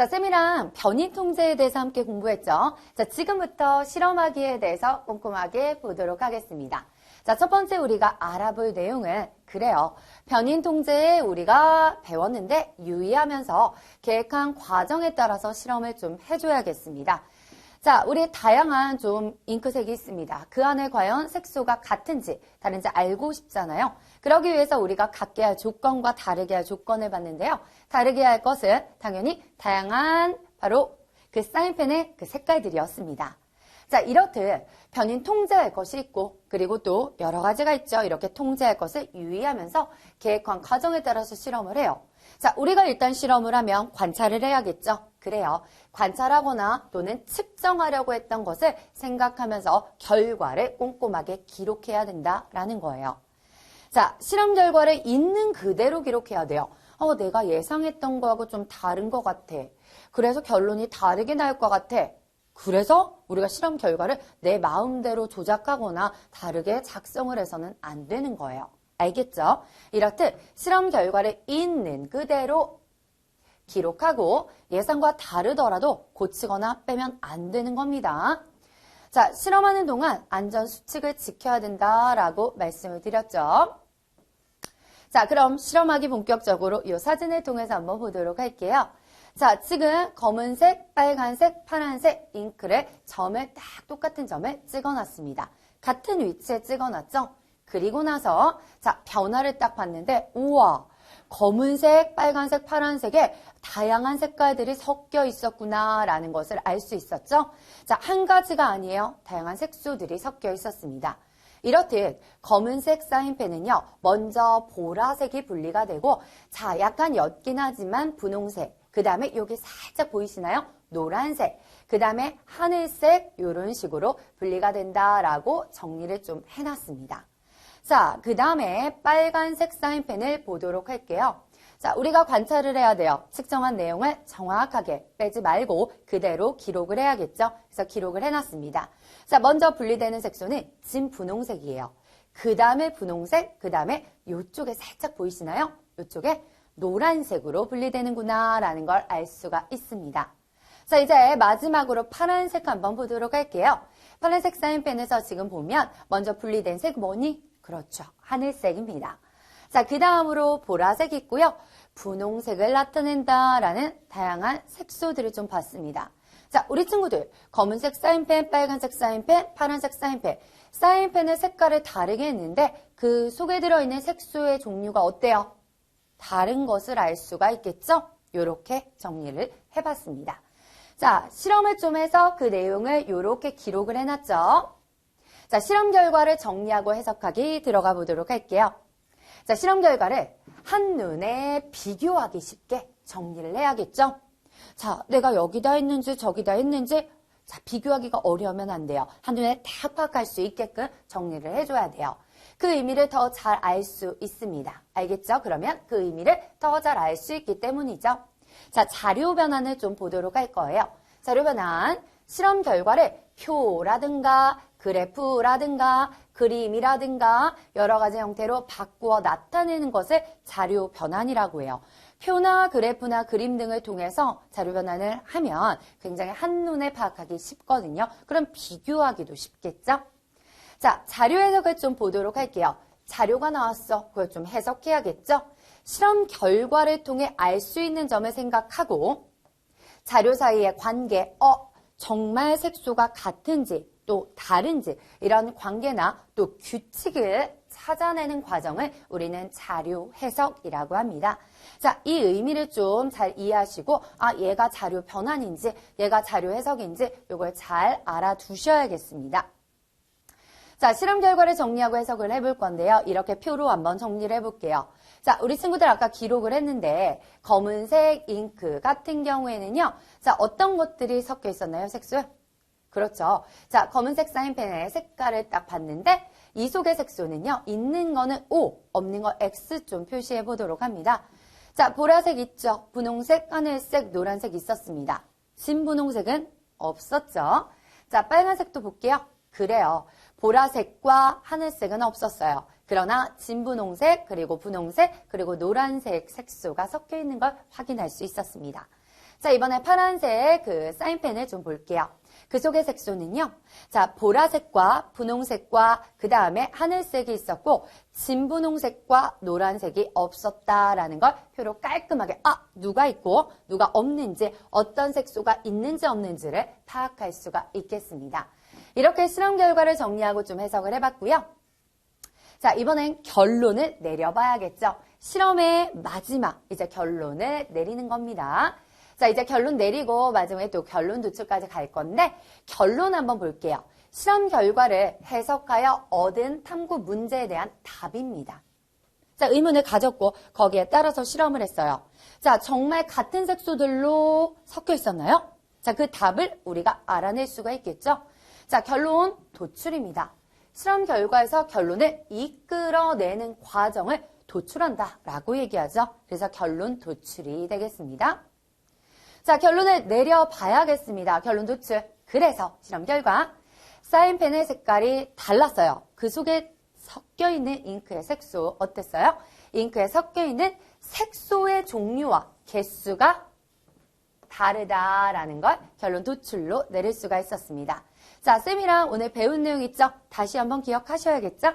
자, 쌤이랑 변이 통제에 대해서 함께 공부했죠. 자, 지금부터 실험하기에 대해서 꼼꼼하게 보도록 하겠습니다. 자, 첫 번째 우리가 알아볼 내용은 그래요. 변인 통제에 우리가 배웠는데 유의하면서 계획한 과정에 따라서 실험을 좀 해줘야겠습니다. 자, 우리 다양한 좀 잉크색이 있습니다. 그 안에 과연 색소가 같은지 다른지 알고 싶잖아요. 그러기 위해서 우리가 같게 할 조건과 다르게 할 조건을 봤는데요. 다르게 할 것은 당연히 다양한 바로 그 사인펜의 그 색깔들이었습니다. 자, 이렇듯 변인 통제할 것이 있고 그리고 또 여러 가지가 있죠. 이렇게 통제할 것을 유의하면서 계획한 과정에 따라서 실험을 해요. 자, 우리가 일단 실험을 하면 관찰을 해야겠죠. 그래요. 관찰하거나 또는 측정하려고 했던 것을 생각하면서 결과를 꼼꼼하게 기록해야 된다라는 거예요. 자, 실험 결과를 있는 그대로 기록해야 돼요. 내가 예상했던 거하고 좀 다른 것 같아. 그래서 결론이 다르게 나올 것 같아. 그래서 우리가 실험 결과를 내 마음대로 조작하거나 다르게 작성을 해서는 안 되는 거예요. 알겠죠? 이렇듯 실험 결과를 있는 그대로 기록하고 예상과 다르더라도 고치거나 빼면 안 되는 겁니다. 자, 실험하는 동안 안전수칙을 지켜야 된다라고 말씀을 드렸죠. 자, 그럼 실험하기 본격적으로 이 사진을 통해서 한번 보도록 할게요. 자, 지금 검은색, 빨간색, 파란색 잉크를 점을 딱 똑같은 점을 찍어놨습니다. 같은 위치에 찍어놨죠? 그리고 나서 자, 변화를 딱 봤는데 우와, 검은색, 빨간색, 파란색에 다양한 색깔들이 섞여 있었구나라는 것을 알 수 있었죠? 자, 한 가지가 아니에요. 다양한 색소들이 섞여 있었습니다. 이렇듯 검은색 사인펜은요, 먼저 보라색이 분리가 되고 자, 약간 옅긴 하지만 분홍색, 그 다음에 여기 살짝 보이시나요? 노란색, 그 다음에 하늘색 이런 식으로 분리가 된다라고 정리를 좀 해놨습니다. 자, 그 다음에 빨간색 사인펜을 보도록 할게요. 자, 우리가 관찰을 해야 돼요. 측정한 내용을 정확하게 빼지 말고 그대로 기록을 해야겠죠. 그래서 기록을 해놨습니다. 자, 먼저 분리되는 색소는 진분홍색이에요. 그 다음에 분홍색, 그 다음에 이쪽에 살짝 보이시나요? 이쪽에 노란색으로 분리되는구나 라는 걸 알 수가 있습니다. 자, 이제 마지막으로 파란색 한번 보도록 할게요. 파란색 사인펜에서 지금 보면 먼저 분리된 색 뭐니? 그렇죠. 하늘색입니다. 자, 그 다음으로 보라색이 있고요. 분홍색을 나타낸다라는 다양한 색소들을 좀 봤습니다. 자, 우리 친구들 검은색 사인펜, 빨간색 사인펜, 파란색 사인펜, 사인펜의 색깔을 다르게 했는데 그 속에 들어있는 색소의 종류가 어때요? 다른 것을 알 수가 있겠죠? 이렇게 정리를 해봤습니다. 자, 실험을 좀 해서 그 내용을 이렇게 기록을 해놨죠. 자, 실험 결과를 정리하고 해석하기 들어가 보도록 할게요. 자, 실험 결과를 한눈에 비교하기 쉽게 정리를 해야겠죠? 자, 내가 여기다 했는지 저기다 했는지 자, 비교하기가 어려우면 안 돼요. 한눈에 딱 파악할 수 있게끔 정리를 해줘야 돼요. 그 의미를 더 잘 알 수 있습니다. 알겠죠? 그러면 그 의미를 더 잘 알 수 있기 때문이죠. 자, 자료 변환을 좀 보도록 할 거예요. 자료 변환, 실험 결과를 표라든가 그래프라든가 그림이라든가 여러 가지 형태로 바꾸어 나타내는 것을 자료 변환이라고 해요. 표나 그래프나 그림 등을 통해서 자료 변환을 하면 굉장히 한눈에 파악하기 쉽거든요. 그럼 비교하기도 쉽겠죠? 자, 자료 해석을 좀 보도록 할게요. 자료가 나왔어. 그걸 좀 해석해야겠죠? 실험 결과를 통해 알 수 있는 점을 생각하고 자료 사이의 관계, 정말 색소가 같은지 또 다른지 이런 관계나 또 규칙을 찾아내는 과정을 우리는 자료 해석이라고 합니다. 자, 이 의미를 좀 잘 이해하시고 얘가 자료 변환인지 얘가 자료 해석인지 이걸 잘 알아두셔야겠습니다. 자, 실험 결과를 정리하고 해석을 해볼 건데요. 이렇게 표로 한번 정리를 해볼게요. 자, 우리 친구들 아까 기록을 했는데 검은색 잉크 같은 경우에는요. 자, 어떤 것들이 섞여 있었나요, 색소? 그렇죠. 자, 검은색 사인펜의 색깔을 딱 봤는데 이 속의 색소는요. 있는 거는 O, 없는 거 X 좀 표시해 보도록 합니다. 자, 보라색 있죠. 분홍색, 하늘색, 노란색 있었습니다. 진분홍색은 없었죠. 자, 빨간색도 볼게요. 그래요. 보라색과 하늘색은 없었어요. 그러나 진분홍색, 그리고 분홍색, 그리고 노란색 색소가 섞여 있는 걸 확인할 수 있었습니다. 자, 이번에 파란색 그 사인펜을 좀 볼게요. 그 속의 색소는요. 자, 보라색과 분홍색과 그 다음에 하늘색이 있었고 진분홍색과 노란색이 없었다라는 걸 표로 깔끔하게 누가 있고 누가 없는지 어떤 색소가 있는지 없는지를 파악할 수가 있겠습니다. 이렇게 실험 결과를 정리하고 좀 해석을 해봤고요. 자, 이번엔 결론을 내려봐야겠죠. 실험의 마지막 이제 결론을 내리는 겁니다. 자, 이제 결론 내리고 마지막에 또 결론 도출까지 갈 건데 결론 한번 볼게요. 실험 결과를 해석하여 얻은 탐구 문제에 대한 답입니다. 자, 의문을 가졌고 거기에 따라서 실험을 했어요. 자, 정말 같은 색소들로 섞여 있었나요? 자, 그 답을 우리가 알아낼 수가 있겠죠. 자, 결론 도출입니다. 실험 결과에서 결론을 이끌어내는 과정을 도출한다라고 얘기하죠. 그래서 결론 도출이 되겠습니다. 자, 결론을 내려봐야겠습니다. 결론 도출. 그래서 실험 결과 사인펜의 색깔이 달랐어요. 그 속에 섞여있는 잉크의 색소 어땠어요? 잉크에 섞여있는 색소의 종류와 개수가 다르다라는 걸 결론 도출로 내릴 수가 있었습니다. 자, 쌤이랑 오늘 배운 내용 있죠? 다시 한번 기억하셔야겠죠?